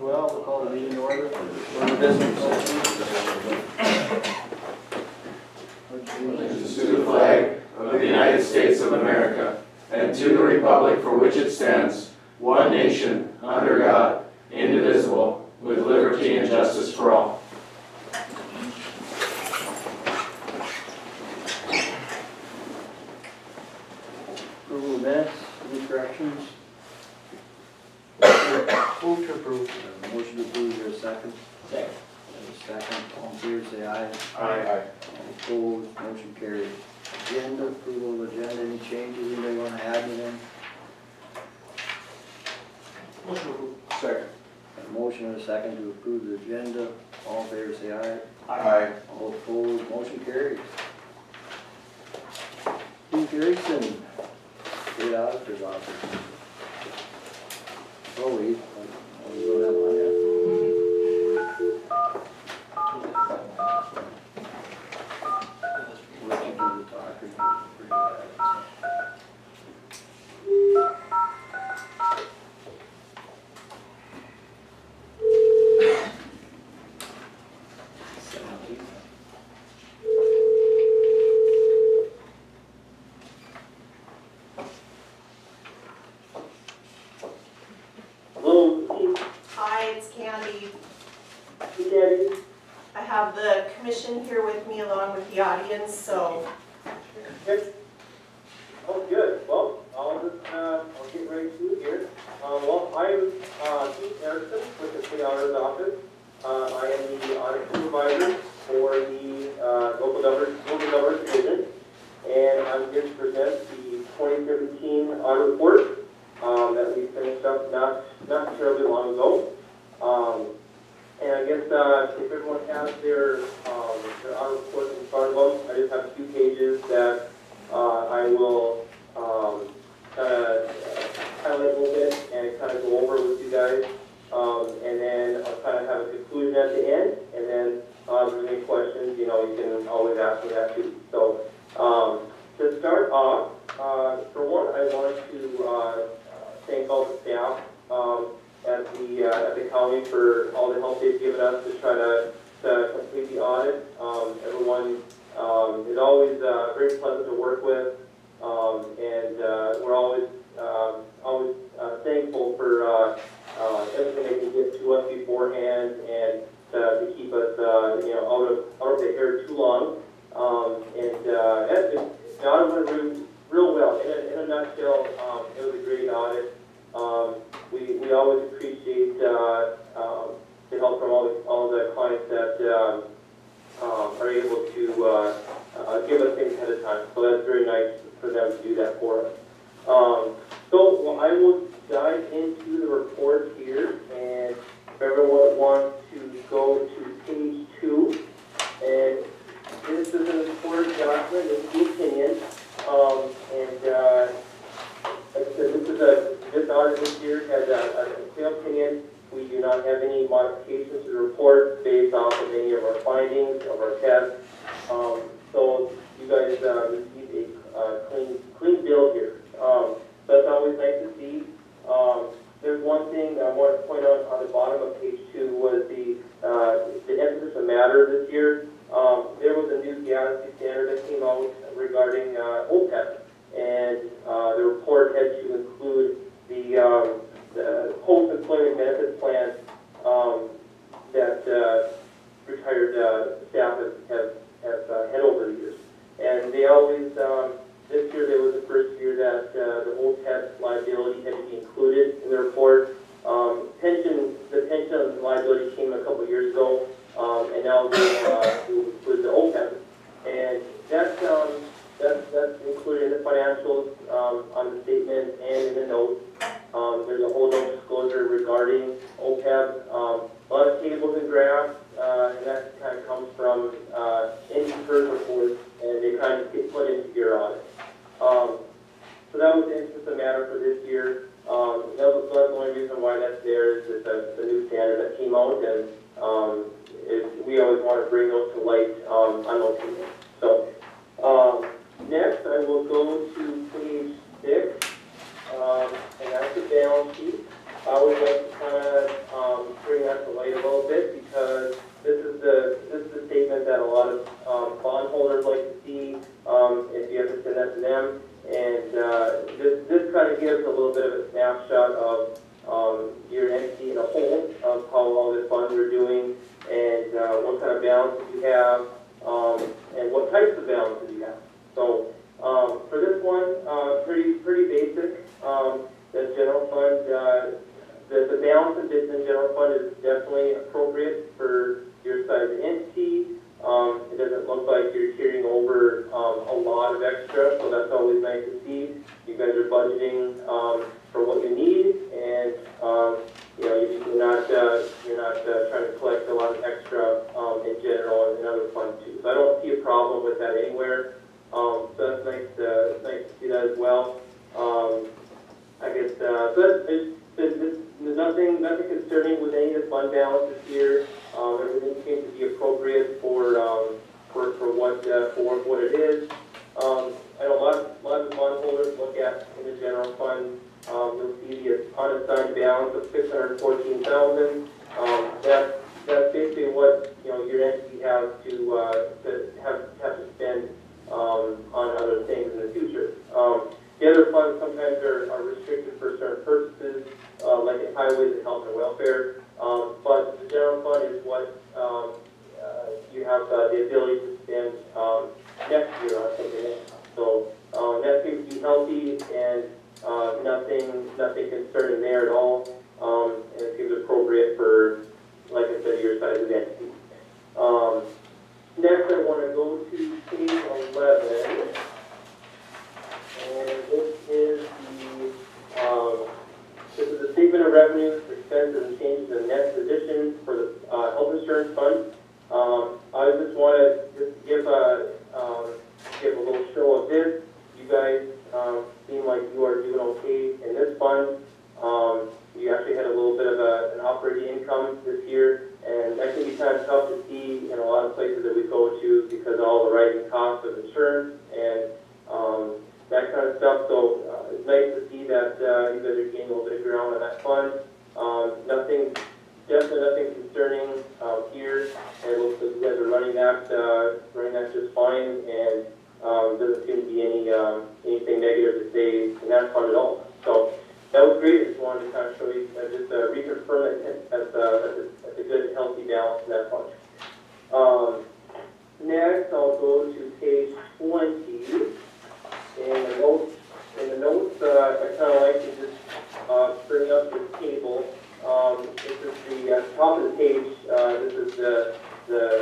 Well, we'll call the meeting to order for the business session. Allegiance to the flag of the United States of America and to the republic for which it stands, one nation, under God, indivisible, with liberty and justice for all. Approval of minutes, any corrections? Move to approve. Motion to approve, is there a second? Second. Second, all in favor say aye. Aye. All opposed, motion carried. Agenda, approval of agenda, any changes, anybody want to add anything? Motion approved. Second. A motion and a second to approve the agenda, all in favor say aye. Aye. All opposed, motion carried. Steve Erickson, state auditor's office. Oh, we don't have one yet. Let you do the talking. Hi, it's Candy. Hey, Daddy. I have the commission here with me along with the audience, so. Good. Oh, good. Well, I'll get right to it here. Well, I'm Keith Erickson with the State Auditor's Office. I am the audit supervisor for the local government division, and I'm here to present the 2017 audit report that we finished up not terribly long ago. And I guess if everyone has their audit report in front of them, I just have a few pages that I will kind of highlight a little bit and kind of go over with you guys. And then I'll kind of have a conclusion at the end. And then if there's any questions, you can always ask me that too. So to start off, for one, I wanted to thank all the staff at the county for all the help they've given us to try to complete the audit. Everyone is always very pleasant to work with, and we're always thankful for everything they can give to us beforehand and to keep us out of the hair too long. The audit went real well. In a nutshell, it was a great audit. We always appreciate the help from all the clients that are able to give us things ahead of time. So that's very nice for them to do that for us. So I will dive into the report here, and if everyone wants to go to page 2, and this is an important document, it's the opinion, like I said, this audit this year has a clear opinion. We do not have any modifications to the report based off of any of our findings of our tests. So you guys received a clean bill here. So that's always nice to see. There's one thing I want to point out on the bottom of page 2 was the emphasis of matter this year. There was a new galaxy standard that came out regarding OPEB, and the report had to include the post-employment benefits plan that retired staff have had over the years. And they always, this year there was the first year that the OPEB liability had to be included in the report. The pension liability came a couple of years ago, and now they include the OPEB. And that's included in the financials on the statement and in the notes. There's a whole note disclosure regarding OPEB. A lot of tables and graphs, and that kind of comes from NCPER's reports, and they kind of get put into your audit. So that was the instance of matter for this year. That's the only reason why that's there is that the new standard that came out, and we always want to bring those to light on those things. So next, I will go to page 6, and that's the balance sheet. I always like to kind of bring them. And this kind of gives a little bit of a snapshot of your entity in a whole, of how all the funds are doing, and what kind of balances you have, and what types of balances you have. So for this one, pretty basic. The general fund, the balance in the general fund is definitely appropriate for your size entity. It doesn't look like you're carrying over a lot of extra, so that's always nice to see. You guys are budgeting for what you need, and you know, you're not trying to collect a lot of extra in general and in other funds too. So I don't see a problem with that anywhere. So that's nice to see that as well. I guess there's nothing concerning with any of the fund balances here. Everything seems to be appropriate for what it is. I know a lot of the bondholders look at in the general fund. You'll see the unassigned balance of $614,000. That's basically what your entity has to spend on other things in the future. The other funds sometimes are restricted for certain purposes, like in highways and health and welfare. But the general fund is what you have the ability to spend next year on something else. So that seems to be healthy, and nothing concerning there at all. And it seems appropriate for, like I said, your size of entity. Next, I want to go to page 11. And this is the statement of revenues, expenses, and changes in net position for the health insurance fund. I just want to give a little show of this. You guys seem like you are doing okay in this fund. You actually had a little bit of an operating income this year, and that can be kind of tough to see in a lot of places that we go to because of all the rising costs of insurance and that kind of stuff. So it's nice to see that you guys are gaining a little bit of ground on that fund. Definitely nothing concerning here. And it looks like you guys are running that just fine, and doesn't seem to be anything negative to say in that fund at all. So that was great. I just wanted to kind of show you, just reconfirm that that's a good, healthy balance in that fund. Next, I'll go to page 20. In the notes, I kind of like to just bring up this table. This is the top of the page. This is the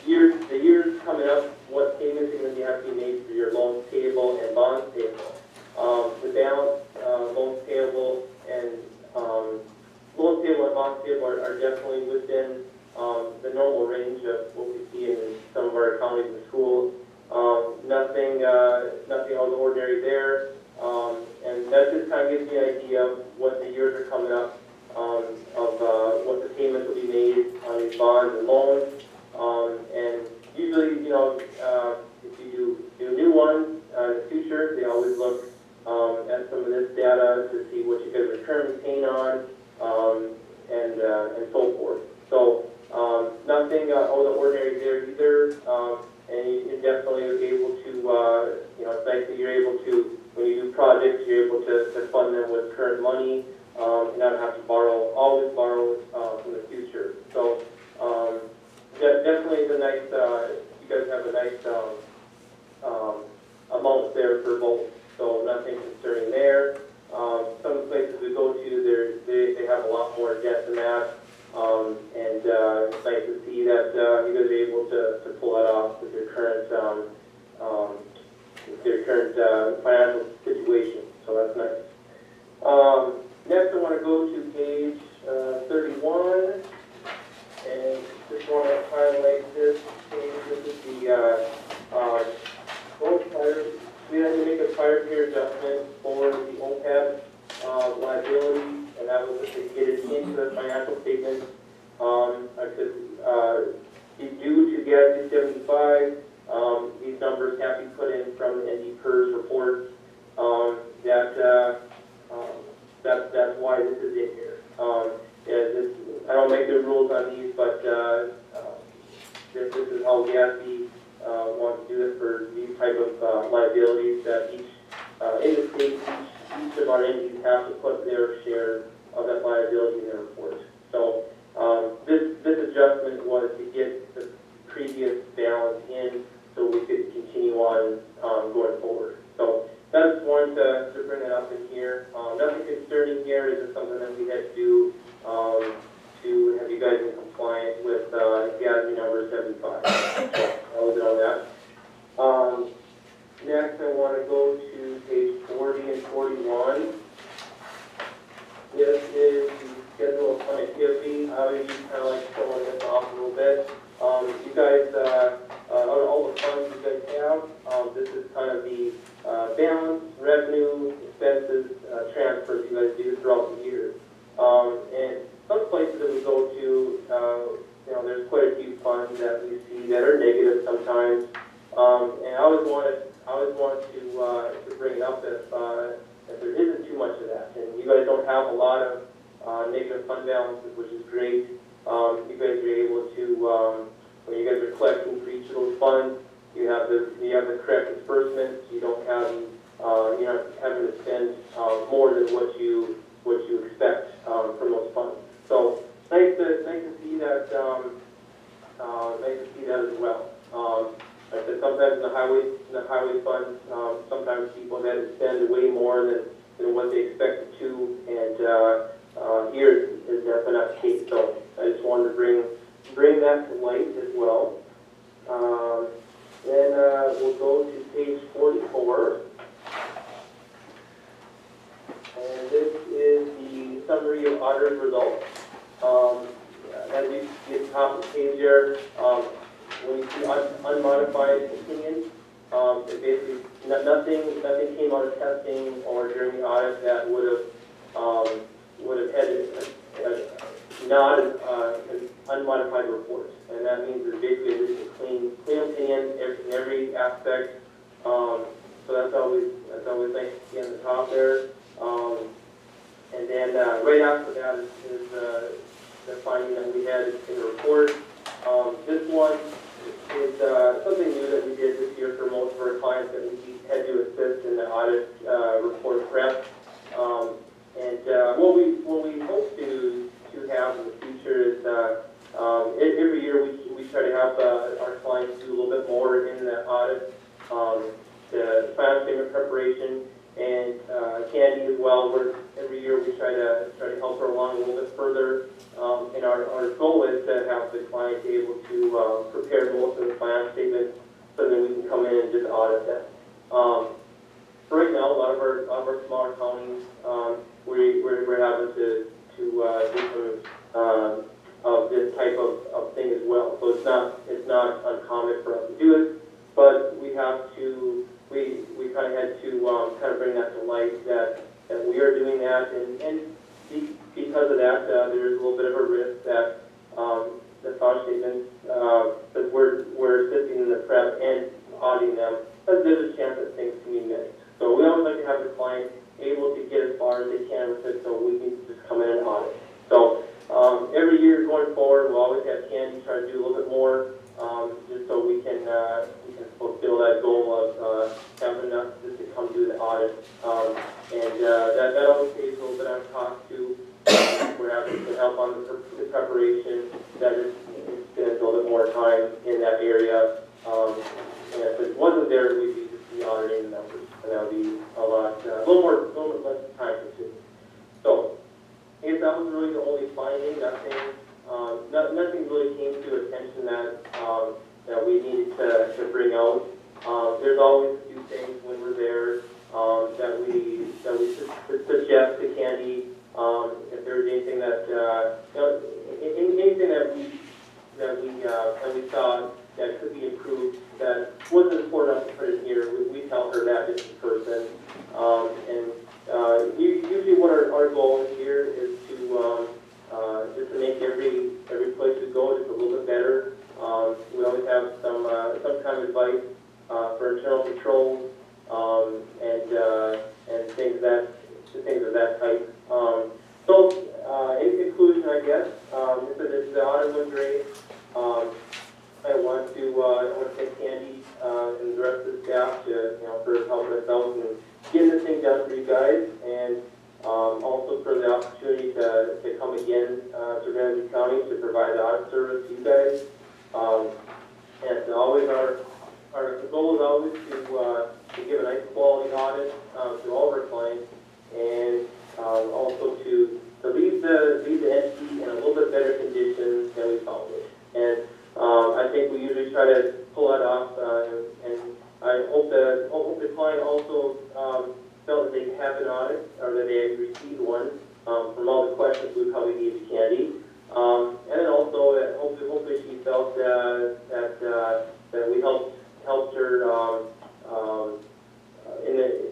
years coming up. What payments are going to have to be made for your loans payable and bonds payable. The balance, loans payable and bonds payable are definitely within the normal range of what we see in some of our counties and schools. Nothing out of the ordinary there, and that just kind of gives me an idea of what the years are coming up, of what the payments will be made on these bonds and loans, and usually, if you do new ones in the future, they always look at some of this data to see what you guys are currently paying on, and so forth. So nothing out of the ordinary there either. And you definitely are able to, it's nice that you're able to, when you do projects, you're able to fund them with current money, and not have to always borrow from the future. So definitely is a nice, you guys have a nice amount there for both. So nothing concerning there. Some places we go to, they have a lot more debt than that. And it's nice to see that you guys are able to pull that off with your current financial situation. So that's nice. Next, I want to go to page 31, and just want to highlight this page. This is the we had to make a prior period adjustment for the OPEB liability, and that was to get it into the financial statements. Be due to get 275. These numbers have to be put in from the ND PERS reports. That's why this is in here. I don't make the rules on these, but this is how GASB wants to do it for these type of liabilities. that each, in the state, each of our entities have to put their share of that liability in their report. So this adjustment was to get the previous balance in so we could continue on going forward. So that's one to bring it up in here. Nothing concerning here. Is just something that we had to do to have you guys in compliance with GASB number 75. So that was it on that. Next, I want to go to page 40 and 41. This is the schedule of connectivity. I would kind of like showing this off a little bit. You guys, all the funds you guys have, this is kind of the balance, revenue, expenses, transfers you guys do throughout the year. And some places that we go to, there's quite a few funds that we see that are negative sometimes. And I always want to bring it up if there isn't too much of that. And you guys don't have a lot of negative fund balances, which is great. You guys are able to, when you guys are collecting for each of those funds, you have the correct disbursements. You don't have you're not having to spend more than what you expect from those funds. So nice to see that. Nice to see that as well. Like I said, sometimes in the highway funds, sometimes people had to spend way more than what they expected to, and here is definitely not the case. So I just wanted to bring that to light as well. Then we'll go to page 44. And this is the summary of auditor's results. As you see at the top of the page there, when you see unmodified opinion, it basically nothing came out of testing or during the audit that would have had not an unmodified report, and that means it's basically a clean opinion in every aspect. So that's always nice to see on the top there. And then right after that is the finding that we had in the report. This one is something new that we did this year for most of our clients that we had to assist in the audit report prep. And what we hope to have in the future is every year we try to have our clients do a little bit more in the audit, the final statement preparation, and Candy as well. Every year we try to help her along a little bit further. And our goal is to have the client able to prepare most of the plan statements so that we can come in and just audit them. For right now, a lot of our smaller counties, we're having to do some of this type of thing as well. So it's not uncommon for us to do it, but we kind of had to kind of bring that to light that we are doing that, and because of that, there's a little bit of a risk that the file statements, that we're assisting in the prep and auditing them, there's a chance that things can be missed. So we always like to have the client able to get as far as they can with it, so we can just come in and audit. So every year going forward, we'll always have Candy try to do a little bit more, just so we can fulfill that goal of having enough just to come do the audit. And that always saves a little bit on cost too. We're having to help on the preparation. That is spends a little bit more time in that area. And if it wasn't there, we'd be just auditing the numbers, and that would be a little bit less time consuming. So I guess that was really the only finding. Nothing really came to attention that we needed to bring out. There's always a few things when we're there that we suggest to Candy. If there's anything that we saw that could be improved that wasn't important enough to put in here, we tell her that just in person. And usually what our goal here is to just to make every place we go just a little bit better. We always have some kind of advice for internal controls and things of that type. So in conclusion, I guess the audit went great. I want to thank Candy and the rest of the staff to, for helping us out and getting this thing done for you guys, and also for the opportunity to come again to Ramsey County to provide the audit service to you guys. And always our goal is always to give a nice quality audit to all of our clients, and also to leave the entity in a little bit better condition than we found it. And I think we usually try to pull that off, and I hope the client also felt that they have an audit, or that they had received one from all the questions we probably gave to Candy. And then also, hopefully she felt that we helped her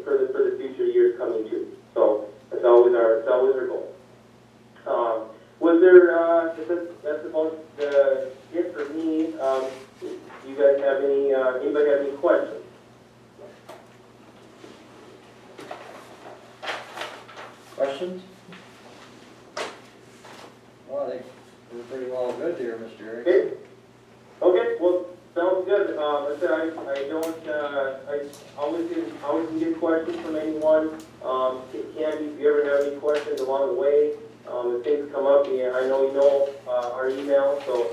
for the future years coming too. So that's always our goal. Was there? That's about it for me. Do you guys have anybody have any questions? Questions? Well, I think we're pretty well good here, Mr. Erickson. Okay, well, sounds good. I said I always can get questions from anyone. Candy, if you ever have any questions along the way, if things come up, I know you know our email, so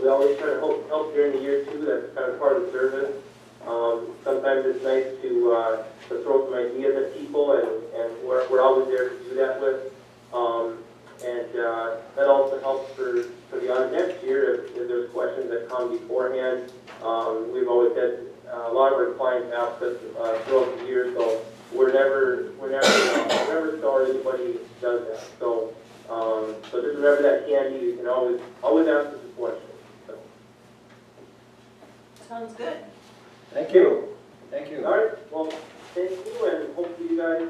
we always try to help during the year too. That's kind of part of the service. Sometimes it's nice to throw some ideas at people, and we're always there to do that with. And that also helps for the audit next year if there's questions that come beforehand. We've always had a lot of our clients ask us throughout the year, so we're never sorry anybody does that. So just remember that, Candy. You can always ask us a question. So. Sounds good. Thank you. Thank you. All right. Well, thank you, and hopefully you guys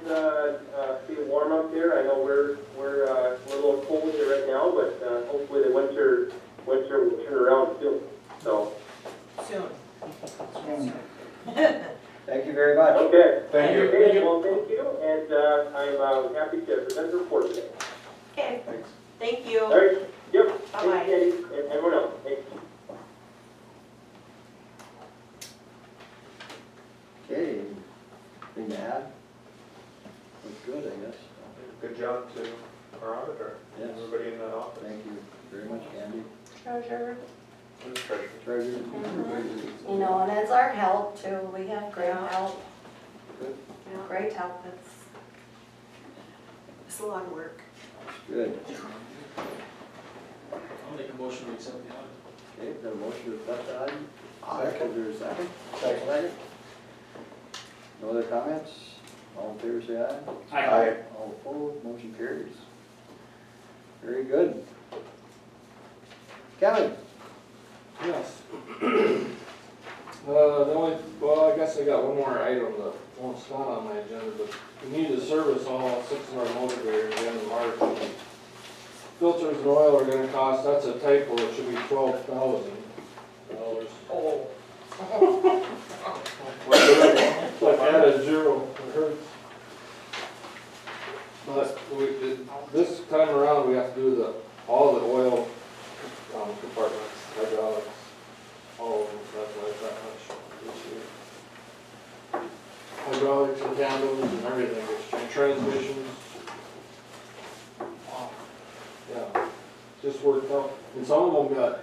feel warm up there. I know we're a little cold here right now, but hopefully the winter will turn around soon. So. Soon. Thank you very much. Okay. Thank you. Okay, well, thank you, and I'm happy to present the report today. Okay, Thanks. thank you. All right. Yep. Bye-bye. Thank you, Candy, and everyone else. Thank you. Okay, anything to add? Looks good, I guess. Good job to our auditor, Yes. everybody in that office. Thank you very much, Candy. Treasure. Who's treasurer? Treasurer. You know, and as our help too, we have great Yeah. help, Good. great help. It's a lot of work. Good. I'll make a motion to accept the audit. Okay, got a motion to accept the item. Is there a second? Second. No other comments? All in favor, say aye. Aye. All opposed, motion carries. Very good. Kevin? Yes. Well, I guess I got one more item that won't not on my agenda, but we need to service all 6 of our motor graders at the end of March. Filters and oil are gonna cost, that's a typo, it should be $12,000. Oh. Like added zero, it hurts. But this time around, we have to do all the oil compartments, hydraulics, all of them, so that's why it's that much this year. Hydraulics and candles and everything, and transmissions. Yeah, just worked out. And some of them got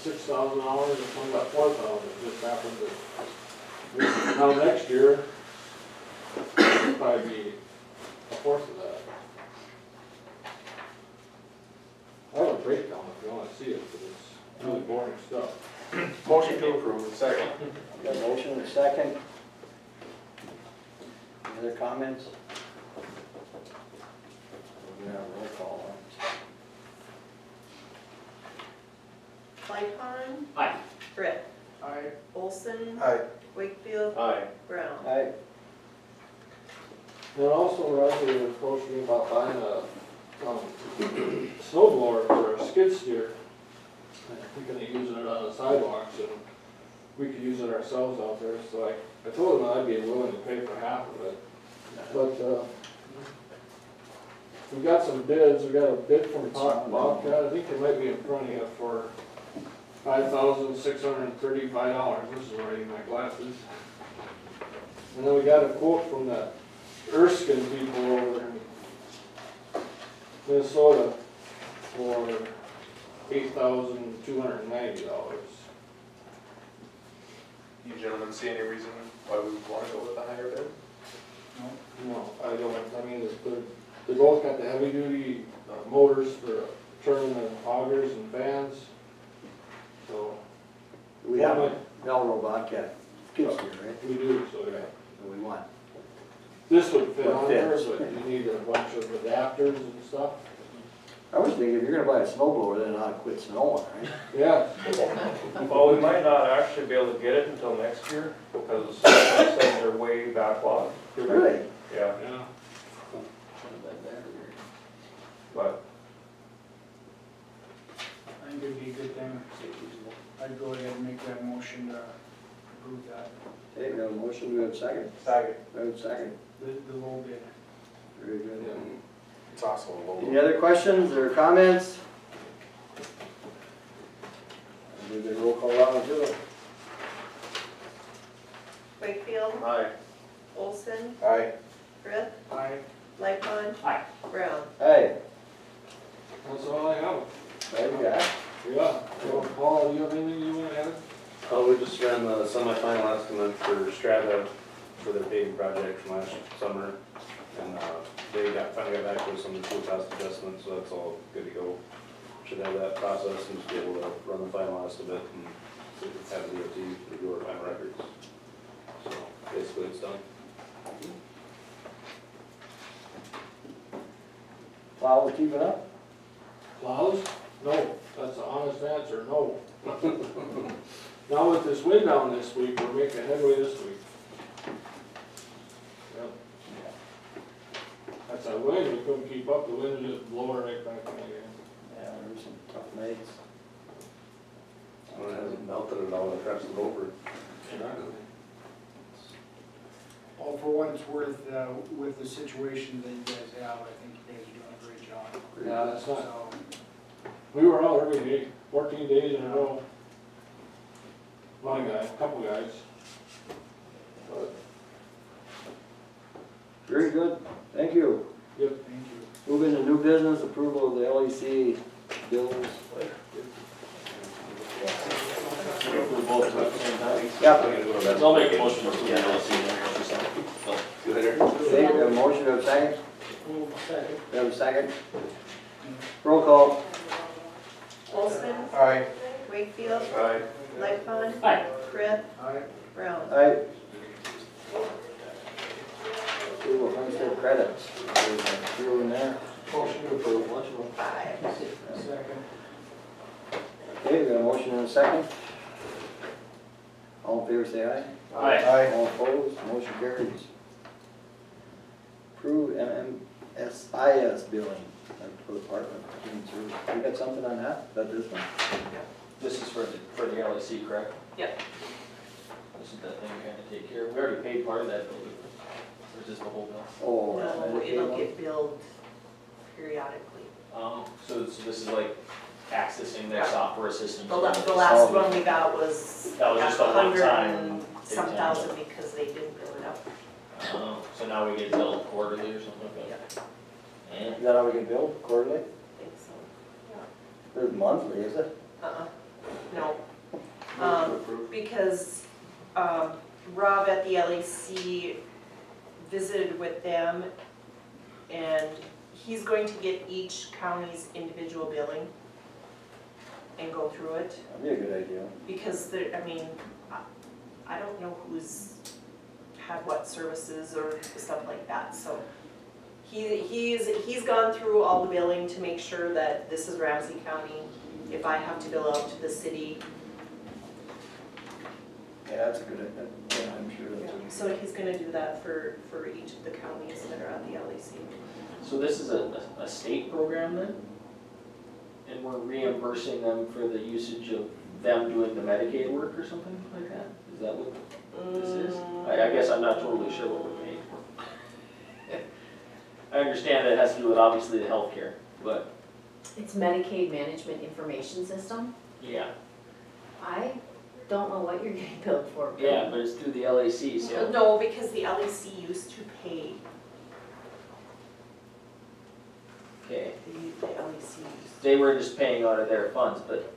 $6,000 and some got $4,000. It just happened that now next year, it'll probably be a fourth of that. I have a breakdown if you want to see it, but it's really boring stuff. Motion to approve, second. Got a motion and a second. Any other comments? We're gonna have a roll call. Lightcon. Aye. Britt. Aye. Olson. Aye. Wakefield. Aye. Brown. Aye. And also, Ramsey approached me about buying a snow blower for a skid steer. I'm thinking of using it on the sidewalks, and we could use it ourselves out there, so I told him I'd be willing to pay for half of it. But, we got some bids, we got a bid from Bobcat, I think they might be in front of you for $5,635. This is already my glasses. And then we got a quote from the Erskine people over in Minnesota for $8,290. You gentlemen see any reason why we would want to go with a higher bid? No, I don't, I mean, they both got the heavy duty motors for turning the augers and fans, so. We have a Velro Bobcat skid steer, right? We do, so yeah. And we want. This would fit Would on fit. there, but you need a bunch of adapters and stuff. I was thinking, if you're gonna buy a snow blower, then it ought to quit snowing, right? Yeah, Well, we might not actually be able to get it until next year, because some things are way backlogged. Really? Yeah, yeah. but I think it'd be a good thing. I'd go ahead and make that motion to approve that, Okay, we have a motion, do we have a second? second. We have a second. the low bid. Very good. It's also a low. Any other questions or comments? We did a roll call round too. Wakefield, Aye. Olson, Aye. Frith, Aye. Lightfon. Aye. Brown. Hey, That's all I have. there you go. Yeah, so Paul, you have anything you want to add? We just ran the semi-final estimate for Strata for their paving project from last summer. And they finally got back with some of the fuel cost adjustments, so that's all good to go. Should have that process and just be able to run the final estimate and have the DOT review our final records. So basically it's done. Plows keeping up? Plows? No, that's the honest answer, no. Now with this wind down this week, we're making headway this week. Yep. That's that wind, we couldn't keep up, the wind just blowing right back in again. Yeah, there were some tough nights. It hasn't melted at all across the over. All for what it's worth, with the situation that you guys have, I think you guys are doing a great job. Yeah, that's not, So, we were out every day, 14 days in a row. One guy, a couple guys. But, Very good, thank you. yep. thank you. Move into new business, approval of the LEC bills. Yep. I'll make a motion to approve the LLC. Okay, we have a motion, we have a second? We have a second? Roll call. Olson, Aye. Wakefield, Aye. Lightfon. Aye. Frith, Aye. Brown. Aye. Approval of homestead credits. There's a few in there. Motion to approve. Five. Second. Okay, we got a motion and a second. All in favor say aye. Aye. All opposed, motion carries. Approve MMSIS billing for the department. You got something on that? Is that this one? This is for the LIC, correct? Yep. This is that thing we had to take care of. We already paid part of that bill, or is this the whole bill? Oh. No, Medicaid it'll one? get billed periodically. So this is like accessing their software systems. The last one we got was That was just a 100 one-time and some thing. thousand because they didn't bill it up. So now we get billed quarterly or something like that? Is that how we get billed, quarterly? I think so. It's monthly, is it? No. Because Rob at the LEC visited with them, and he's going to get each county's individual billing and go through it, That'd be a good idea. because there, I mean, I don't know who's had what services or stuff like that, so he's gone through all the billing to make sure that this is Ramsey County. If I have to bill out to the city, Yeah, that's a good idea. Yeah, I'm sure that's a good. so he's gonna do that for each of the counties that are at the LEC. So this is a state program then? And we're reimbursing them for the usage of them doing the Medicaid work or something like that? Is that what this is? I guess I'm not totally sure what we're paying for. I understand that it has to do with obviously the healthcare, but It's Medicaid Management Information System. yeah. I don't know what you're getting billed for. Yeah, but it's through the LAC, so. No, because the LEC used to pay, Okay, the LEC used. they were just paying out of their funds, but,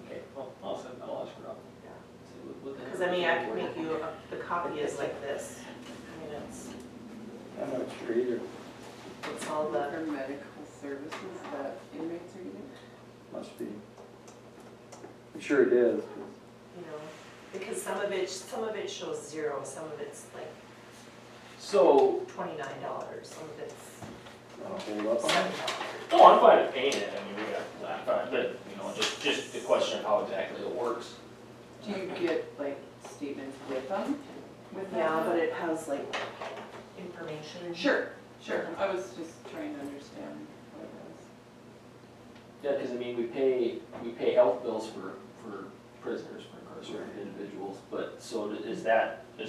okay, well, I'll ask Rob. Yeah. See what the Because heck- I mean, I can make you, the copy is like this. I mean, I'm not sure either. it's all the, For medical services that inmates are getting? Must be. I'm sure it is. you know, because some of it shows zero, some of it's like So, $29, some of it's Hold up on $7. it. no, I'm fine with paying it, I mean, we got, I'm fine, but, you know, just the question of how exactly it works. Do you get like statements with them? With that? Yeah, but it has like information. Sure, sure. I was just trying to understand what it was. Yeah, because I mean, we pay health bills for prisoners, for incarcerated individuals, but so is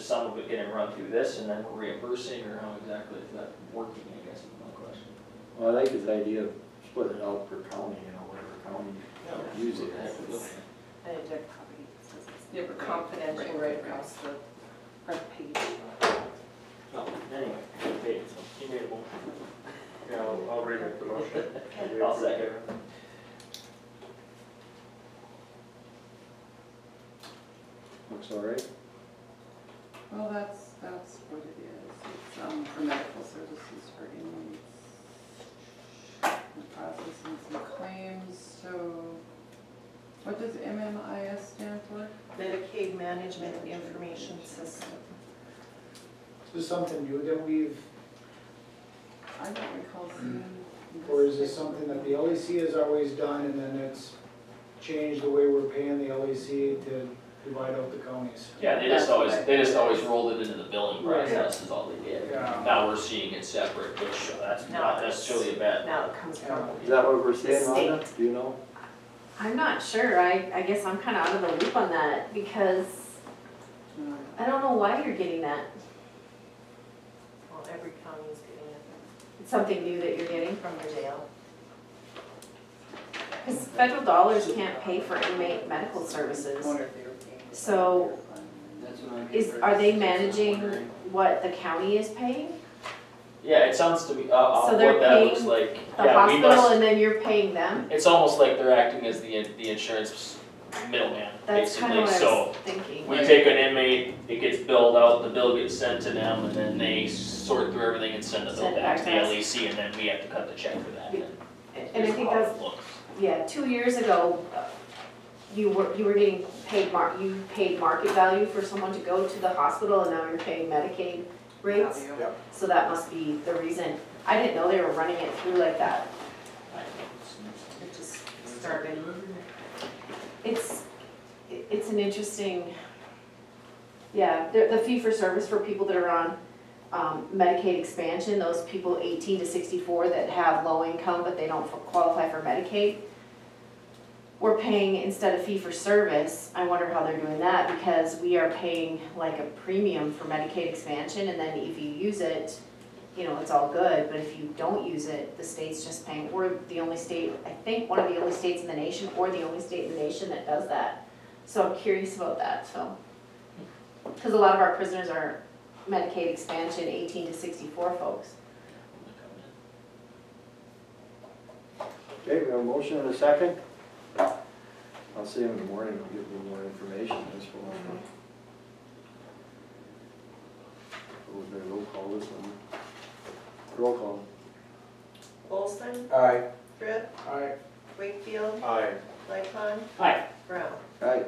some of it getting run through this and then we're reimbursing, or how exactly is that working, I guess is my question. Well, I like his idea of splitting it out per county, whatever county use it. And it did copy, it says it's Yeah, never confidential right across the front page. No, anyway, we paid, so you made a motion. Yeah, I'll remake the motion. I'll second. Looks all right. Well, that's what it is. It's for medical services for inmates. We're processing some claims, so what does MMIS stand for? Medicaid Management Information System. Is this something new that we've, I don't recall seeing. or is this something that the LEC has always done and then it's changed the way we're paying the LEC to divide out the counties? Yeah, they just always rolled it into the billing Right. process is all they did. Yeah. Now we're seeing it separate, which that's not necessarily a bad. Now it comes from, Is that what we're saying, Rhonda? State. Do you know? I'm not sure, I guess I'm kinda out of the loop on that, because I don't know why you're getting that. well, every county is getting it It's something new that you're getting. from the jail. Because federal dollars can't pay for inmate medical services. Wonder if they were paying. So, That's what I'm are they managing wondering. what the county is paying? Yeah, it sounds to me, So they're what that looks paying like, The yeah, we hospital must, and then you're paying them? it's almost like they're acting as the insurance middleman, That's kinda basically, what I so. was thinking. We take an inmate, it gets billed out, the bill gets sent to them, and then they sort through everything and send the bill Send it back to the back to us. LEC, and then we have to cut the check for that. And I think that's, How it looks. yeah, 2 years ago, you were getting paid you paid market value for someone to go to the hospital, and now you're paying Medicaid rates. Value. So that must be the reason. I didn't know they were running it through like that. It just started. It's an interesting, yeah, the fee for service for people that are on Medicaid expansion, those people 18 to 64 that have low income but they don't qualify for Medicaid. We're paying, instead of fee for service, I wonder how they're doing that, because we are paying like a premium for Medicaid expansion, and then if you use it, you know, it's all good, but if you don't use it, the state's just paying. We're the only state, I think one of the only states in the nation, or the only state in the nation that does that. So I'm curious about that, so. Because a lot of our prisoners are Medicaid expansion 18 to 64 folks. Okay, we have a motion and a second. I'll see him in the morning, I'll give you more information, I suppose. We better roll call this one. Roll call. Olson, Aye. Brett, Aye. Wakefield, Aye. Lycon, Hi, Brown. Right.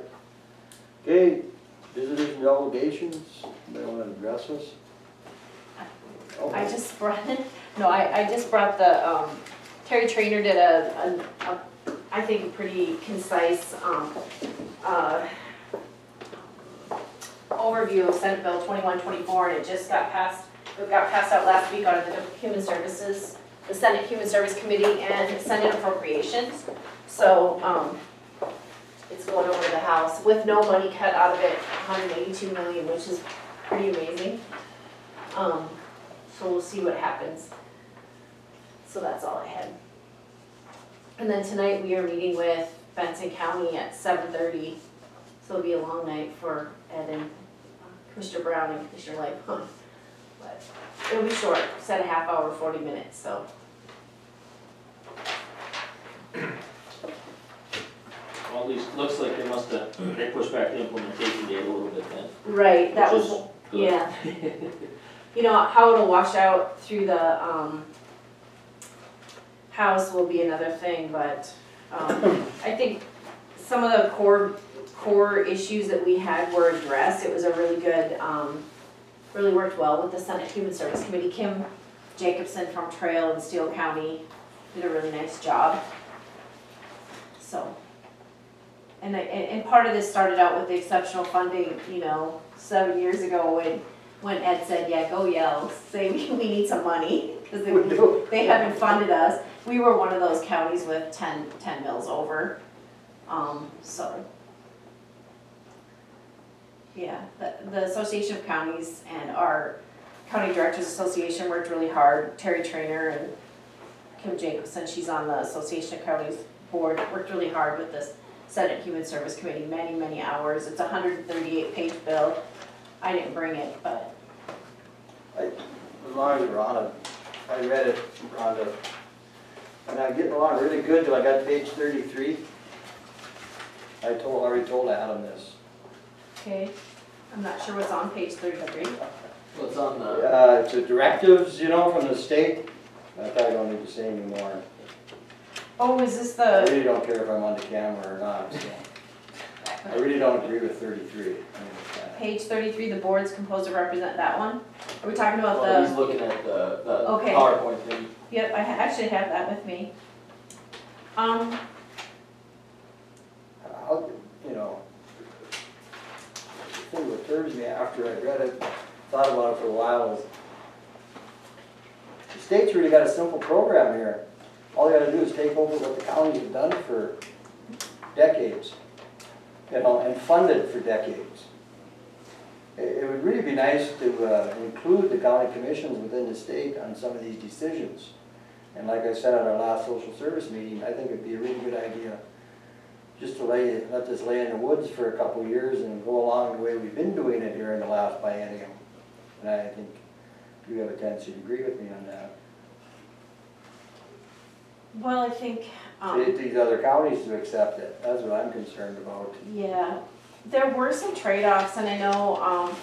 Okay, visitors and delegations, they want to address us? Oh, I just brought, I just brought the, Terry Trainer did a I think, a pretty concise, overview of Senate Bill 2124, and it just got passed out last week out of the Human Services, the Senate Human Service Committee and Senate Appropriations. So, it's going over to the House with no money cut out of it, $182 million, which is pretty amazing. So we'll see what happens. So that's all I had. And then tonight we are meeting with Benson County at 7:30 So it'll be a long night for Ed and Commissioner Brown and Commissioner Lightfon. But it'll be short, set a half hour, 40 minutes, so. Well, at least, looks like they must have, they pushed back the implementation date a little bit then. Right, that which was, is good. yeah. You know, how it'll wash out through the, house will be another thing, but, I think some of the core issues that we had were addressed. It was a really good, really worked well with the Senate Human Service Committee. Kim Jacobson from Trail in Steele County did a really nice job. So, and part of this started out with the exceptional funding, 7 years ago when Ed said, yeah, go yell, say we need some money, because they haven't funded us. We were one of those counties with 10 mills over, so. Yeah, the Association of Counties and our County Directors Association worked really hard. Terry Trainer and Kim Jacobson, she's on the Association of Counties board, worked really hard with this Senate Human Service Committee, many hours. It's a 138-page bill. I didn't bring it, but. As long as we're on it, I read it, Rhonda, and I'm getting along really good till I got to page 33. I already told Adam this. Okay, I'm not sure what's on page 33. What's on the? It's the directives, from the state. I probably don't need to say anymore. Oh, is this I the, really don't care if I'm on the camera or not, so. I really don't agree with 33. page 33, the board's composed to represent that one? Are we talking about Well, he's the, looking at the Okay. PowerPoint thing. yep, I actually have that with me. How, the thing that occurs to me after I read it, thought about it for a while, is the state's really got a simple program here. All they gotta do is take over what the counties have done for decades, and fund it for decades. It would really be nice to include the county commissions within the state on some of these decisions. And like I said at our last social service meeting, I think it'd be a really good idea just to let this lay in the woods for a couple of years and go along the way we've been doing it here in the last biennium. And I think you have a tendency to agree with me on that. well, I think, Get these other counties to accept it, that's what I'm concerned about. yeah, there were some trade-offs, and I know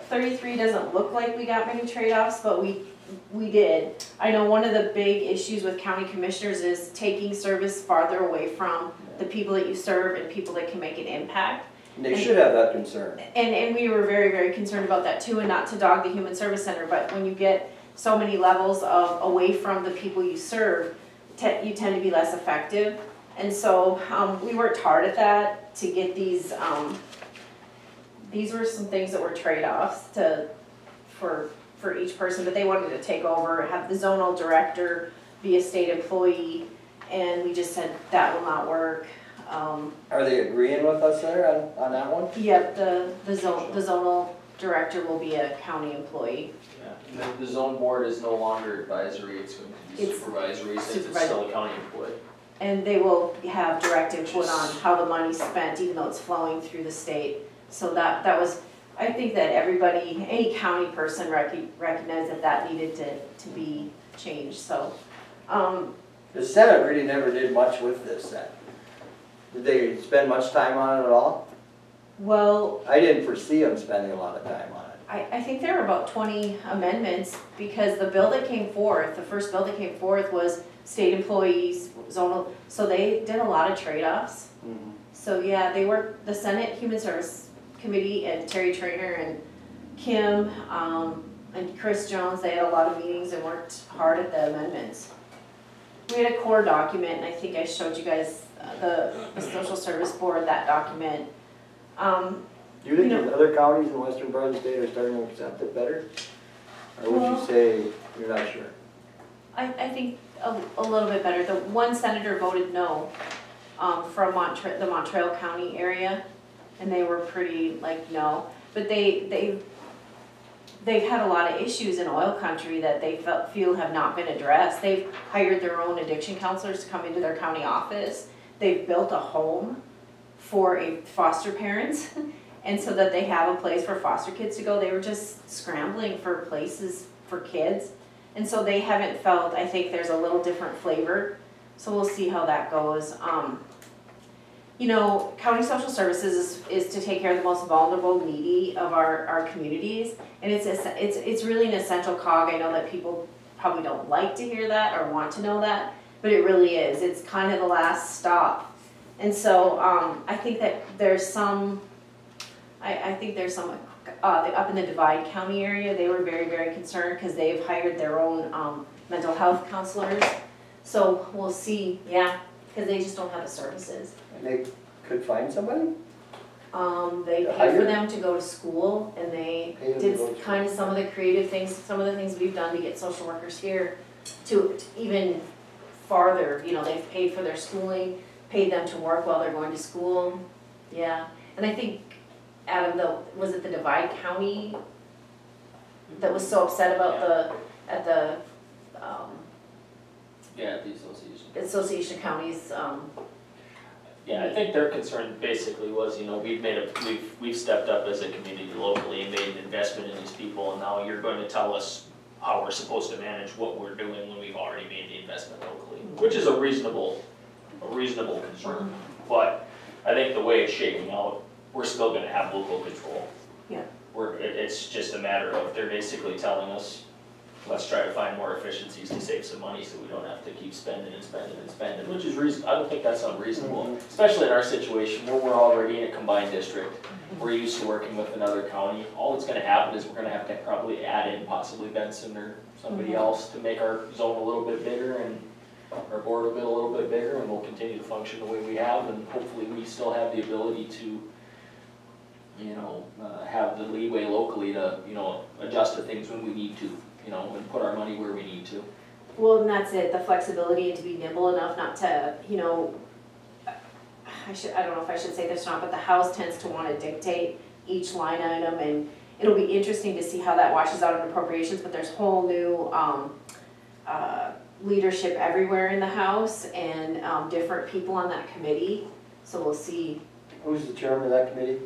33 doesn't look like we got many trade-offs, but we did. I know one of the big issues with county commissioners is taking service farther away from the people that you serve and people that can make an impact. And they should have that concern. And we were very concerned about that too, and not to dog the Human Service Center, but when you get so many levels of away from the people you serve, you tend to be less effective. And so we worked hard at that to get these were some things that were trade-offs for each person, but they wanted to take over, have the zonal director be a state employee, and we just said that will not work. Are they agreeing with us there on that one? Yep, the zonal director will be a county employee. Yeah, the zone board is no longer advisory, it's going to be It's supervisory, since it's still a county employee. And they will have direct input on how the money's spent, even though it's flowing through the state. So that was, I think that everybody, any county person recognized that needed to be changed, so. The Senate really never did much with this then. Did they spend much time on it at all? Well, I didn't foresee them spending a lot of time on it. I think there were about 20 amendments, because the bill that came forth, the first bill that came forth was state employees, zonal, so they did a lot of trade-offs. Mm-hmm. So yeah, they worked, the Senate Human Service Committee and Terry Trainer and Kim and Chris Jones, they had a lot of meetings and worked hard at the amendments. We had a core document, and I think I showed you guys the Social Service Board, that document. Do you think the other counties in the western part of the state are starting to accept it better? Or would Well, you say you're not sure? I think a little bit better. The one senator voted no from the Montreal County area, and they were pretty no. But they've had a lot of issues in oil country that they feel have not been addressed. They've hired their own addiction counselors to come into their county office. They've built a home for a foster parents. And so that they have a place for foster kids to go. They were just scrambling for places for kids. And so they haven't felt, I think there's a little different flavor. So we'll see how that goes. You know, county social services is to take care of the most vulnerable, needy of our communities. And it's really an essential cog. I know that people probably don't like to hear that or want to know that, but it really is. It's kind of the last stop. And so I think that there's some, I think there's some, up in the Divide County area, they were very, very concerned because they've hired their own mental health counselors. So we'll see, yeah, because they just don't have the services. And they could find somebody? They To pay hire? for them to go to school, and they Pay them to go did to kind of some of the creative things, some of the things we've done to get social workers here to even farther, you know, they've paid for their schooling, paid them to work while they're going to school, yeah. And I think out of was it the Divide County that was so upset about Yeah, the association. Association of Counties, Yeah, I think their concern basically was, you know, we've stepped up as a community locally and made an investment in these people, and now you're going to tell us how we're supposed to manage what we're doing when we've already made the investment locally, which is a reasonable concern. But I think the way it's shaking out, we're still gonna have local control. Yeah. It's just a matter of, they're basically telling us, let's try to find more efficiencies to save some money so we don't have to keep spending and spending and spending, which is I don't think that's unreasonable, especially in our situation where we're already in a combined district. We're used to working with another county. All that's gonna happen is we're gonna have to probably add in possibly Benson or somebody else to make our zone a little bit bigger and our board a little bit bigger, and we'll continue to function the way we have, and hopefully we still have the ability to, you know, have the leeway locally to, you know, adjust to things when we need to, you know, and put our money where we need to. well, and that's it, the flexibility and to be nimble enough not to, you know, I don't know if I should say this or not, but the House tends to want to dictate each line item, and it'll be interesting to see how that washes out in appropriations, but there's whole new leadership everywhere in the House and different people on that committee, so we'll see. Who's the chairman of that committee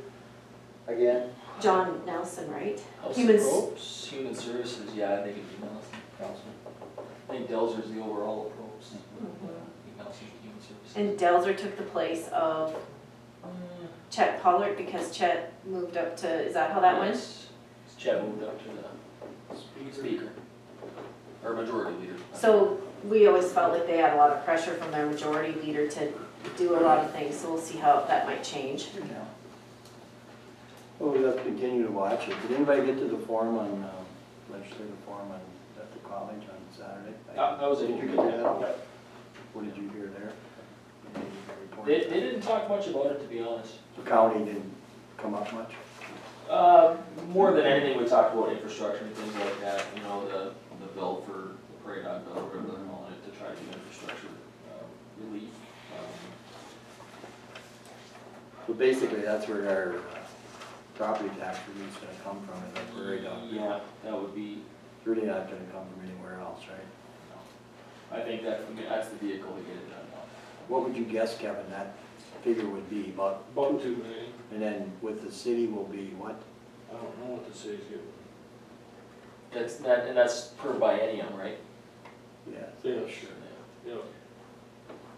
again? John Nelson, right? House Humans- of Probes, Human Services, yeah, I think it'd be Nelson, Councilman. I think Delzer's the overall of Probes. Nelson's Human Services. And Delzer took the place of Chet Pollard because Chet moved up to, is that how that went? Yes. Chet moved up to the speaker, or majority leader. So we always felt like they had a lot of pressure from their majority leader to do a lot of things, so we'll see how that might change. Yeah. Well, we'll have to continue to watch it. Did anybody get to the forum on, legislative forum at the college on Saturday? I was able Did to you get get that. that? What did you hear there? Did you report? They didn't talk much about it, to be honest. The county didn't come up much? More than anything, we talked about infrastructure and things like that, you know, the bill for the prairie dog bill, whatever they're calling it, to try to do infrastructure relief. So basically, that's where our property tax relief is gonna come from, is that prairie dog. Yeah, that would be, It's really not gonna come from anywhere else, right? I think that's the vehicle to get it done now. What would you guess, Kevin, that figure would be, about, About 2 million. and then with the city will be what? I don't know what the city's getting. That's per biennium, right? Yes. Yeah, sure. Yeah.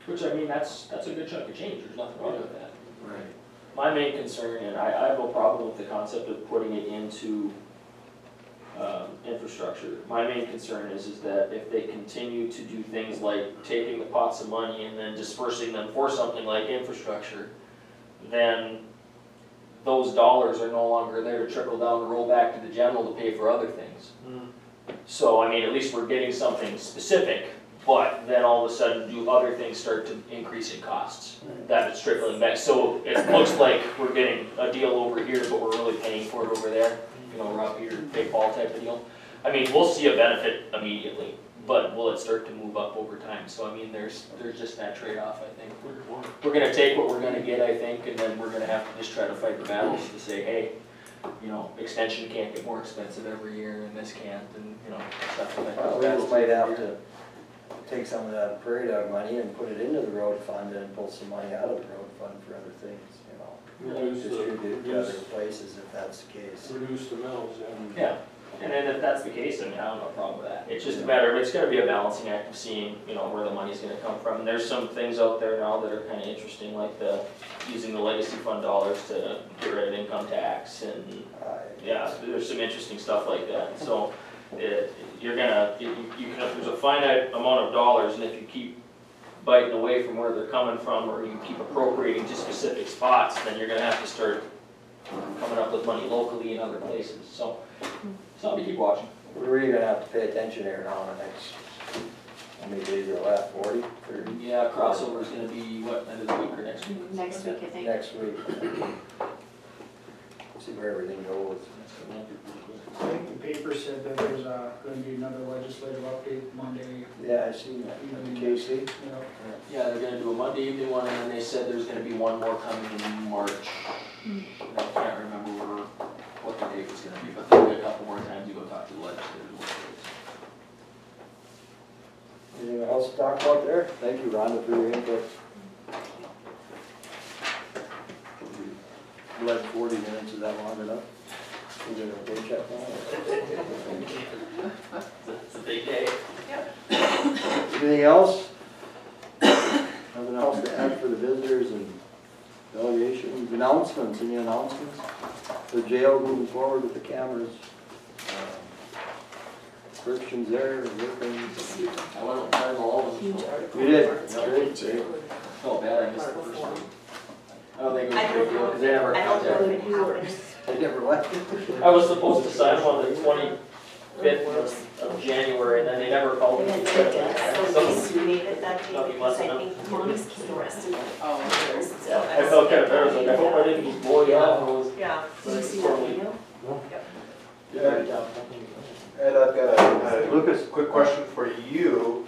Which, I mean, that's a good chunk of change, there's nothing wrong with that. Right. My main concern, and I have no problem with the concept of putting it into infrastructure. My main concern is that if they continue to do things like taking the pots of money and then dispersing them for something like infrastructure, then those dollars are no longer there to trickle down and roll back to the general to pay for other things. So, I mean, at least we're getting something specific, but then all of a sudden do other things start to increase in costs. That is trickling back. So it looks like we're getting a deal over here, but we're really paying for it over there. You know, rough here, big ball type of deal. I mean, we'll see a benefit immediately, but will it start to move up over time? So I mean, there's just that trade-off, I think. We're gonna take what we're gonna get, I think, and then we're gonna have to just try to fight the battles to say, hey, you know, extension can't get more expensive every year, and this can't, and, you know, stuff like that. We just might have to take some of that prairie dog money and put it into the road fund and pull some money out of the road fund for other things, Reduce the- distribute to other places if that's the case. Reduce the mills, yeah. Yeah, and then if that's the case, I mean, I don't have a problem with that. It's just a matter of, it's gonna be a balancing act of seeing, you know, where the money's gonna come from. And there's some things out there now that are kinda interesting, like using the legacy fund dollars to get rid of income tax and, yeah, there's some interesting stuff like that. So, you're gonna, you can, there's a finite amount of dollars, and if you keep biting away from where they're coming from, or you keep appropriating to specific spots, then you're gonna have to start coming up with money locally in other places, so, something to keep watching. We're really gonna have to pay attention here now in the next, how many days are left, 40, 30? Yeah, crossover is gonna be, what, end of the week or next week? Next week, I think. Next week. See where everything goes. I think the paper said that there's gonna be another legislative update Monday. Yeah, I seen that, Casey. You know, Yeah, they're gonna do a Monday evening one, and then they said there's gonna be one more coming in March. And I can't remember what the date was gonna be, but there'll be a couple more times you go talk to the legislators. Anything else to talk about there? Thank you, Rhonda, for your input. Like 40 minutes, is that long enough? Is it a paycheck now? It's a big day. Anything else? Nothing else to add for the visitors and delegations? Announcements, any announcements? The jail moving forward with the cameras. Descriptions there, working. I went up and all of them. Huge article. You did? Yeah. Great, great. Felt bad, I missed the first one. I don't think it was I a big don't deal, know, because they never I don't know contacted if me. it happened. I never left. I was supposed to sign them on the 25th of January, and then they never called me. So we made it that day because I think Moni's was arrested. Oh, So I felt kind of embarrassed, like, I hope I didn't just blow you off. yeah. Did you see that video? Ed, I've got a Lucas. quick question for you.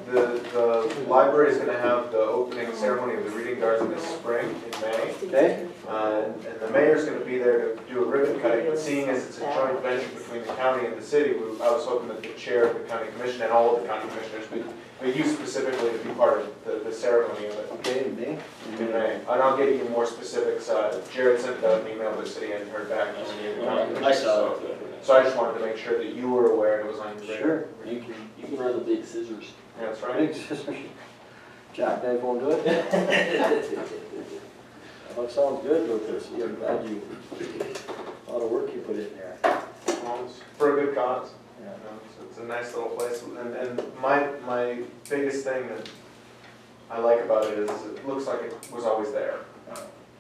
The library is gonna have the opening ceremony of the reading garden this spring in May. Okay. And the mayor's gonna be there to do a ribbon cutting, but seeing as it's a joint venture between the county and the city, I was hoping that the chair of the county commission and all of the county commissioners, but you specifically to be part of the ceremony of it. Okay, me? In May. And I'll get you more specifics. Jared sent out an email to the city and heard back from the county commission. I saw it. So I just wanted to make sure that you were aware it was on your radar. Sure. You can run the big scissors. Yeah, that's right. Big sister. Jackknife won't do it? Well, it sounds good, Lucas. I'm glad a lot of work you put in there. Well, it's for a good cause. Yeah. You know, so it's a nice little place. And my biggest thing that I like about it is it looks like it was always there.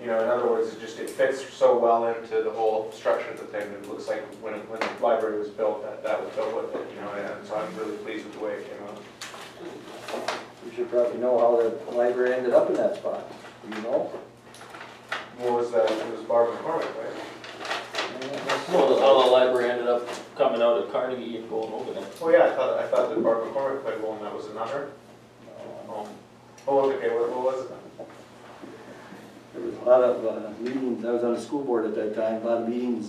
You know, in other words, it fits so well into the whole structure of the thing. It looks like when the library was built, that was built with it, you know, and so I'm really pleased with the way it came out. You should probably know how the library ended up in that spot. Do you know? What was that? It was Barb McCormick, right? Well, the library ended up coming out of Carnegie and going over there. Oh yeah, I thought that Barb McCormick played one, that was another. Oh, okay, what was it then? There was a lot of meetings. I was on the school board at that time. A lot of meetings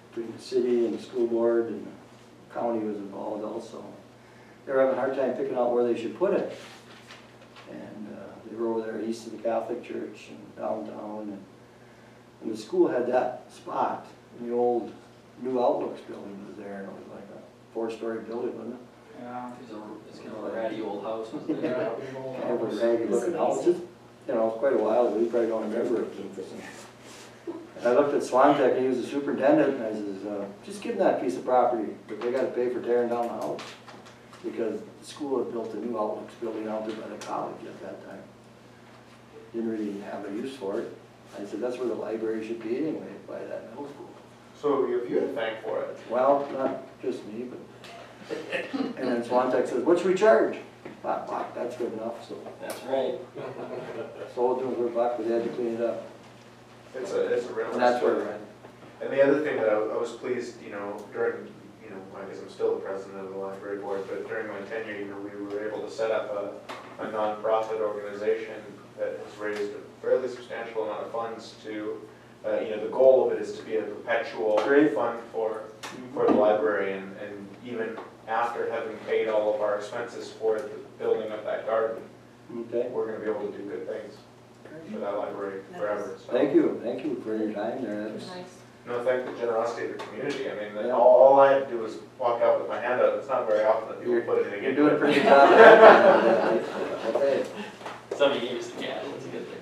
between the city and the school board, and the county was involved also. They were having a hard time picking out where they should put it. And they were over there east of the Catholic Church and downtown. And the school had that spot. And the old New Outlooks building was there, and it was like a 4-story building, wasn't it? Yeah. It's kind of a ratty old house, wasn't it? Yeah, big old Kind of a house. ragged looking house. You know, it was quite a while ago. You probably don't remember it. And I looked at Swantek, and he was the superintendent, and I says, just give them that piece of property, but they gotta pay for tearing down the house. Because the school had built a New Outlooks building out there by the college at that time. Didn't really have a use for it. I said, that's where the library should be anyway, by that middle school. So you had to thank for it. Well, not just me, but. And then Swantek says, what should we charge? $5, that's good enough, so. That's right. Sold them for $1, but they had to clean it up. It's a real. And that's where we're at. And the other thing that I was pleased, you know, during, you know, I guess I'm still the president of the library board, but during my tenure, you know, we were able to set up a nonprofit organization that has raised a fairly substantial amount of funds to, you know, the goal of it is to be a perpetual Great. fund for the library, and even after having paid all of our expenses for the building of that garden, Okay. we're gonna be able to do good things. for that library forever. So. Thank you for your time there. It was That's- nice. No, thank the generosity of the community. I mean, Yeah. all I had to do was walk out with my hand out. It's not very often that people put anything You're into doing a it. pretty good job. Okay, Somebody gave us the cat, that's a good thing.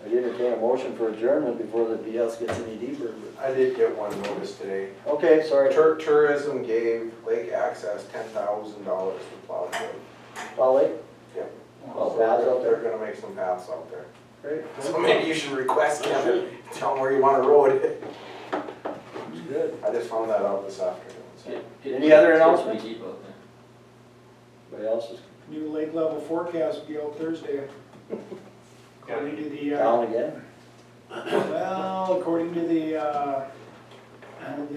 I entertain a motion for adjournment before the BS gets any deeper. I did get one notice today. Okay, sorry. Tourism gave Lake Access $10,000 for plowing road. Wally? Yeah. Well, paths out They're there. gonna make some paths out there. Great. So maybe you should request them, tell them where you want a road. Good. I just found that out this afternoon, so. Any other announcements? Anybody else's New lake level forecast will be out Thursday. According to the, down again? well, according to the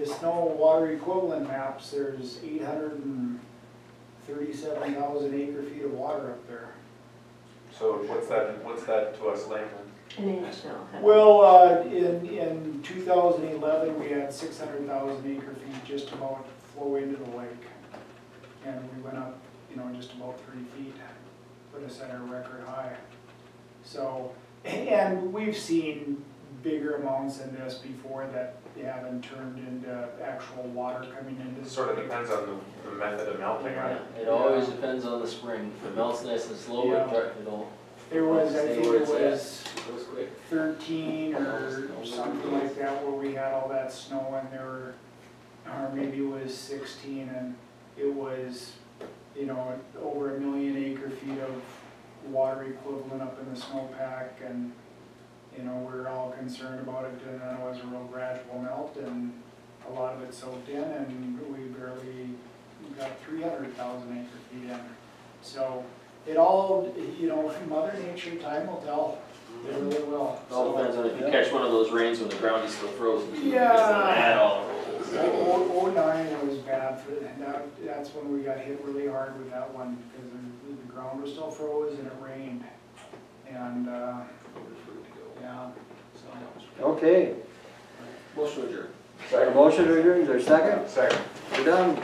snow water equivalent maps, there's 837,000 acre feet of water up there. So what's that to us layman? An inch now. Well, in 2011, we had 600,000 acre feet just about flow into the lake. And we went up, just about 3 feet, put us at our record high. So, and we've seen bigger amounts than this before that they haven't turned into actual water coming into It the sort of lake. depends on the method of melting, right? It always depends on the spring. If it melts nice and slow, it'll There was, I stay think where it it's was at. It goes quick. 13 or something like that where we had all that snow and there were, or maybe it was 16 and it was, over 1 million acre feet of water equivalent up in the snowpack and, we were all concerned about it and then it was a real gradual melt and a lot of it soaked in and we barely got 300,000 acre feet in. So it all, Mother Nature, time will tell. It really will. It all depends on if you catch one of those rains when the ground is still frozen. Yeah. Because then that all rolls. 09 was bad for that. That's when we got hit really hard with that one because the ground was still froze and it rained. And, yeah, so. Okay. Motion adjourned. Got a motion to adjourn, is there a second? Second. We're done.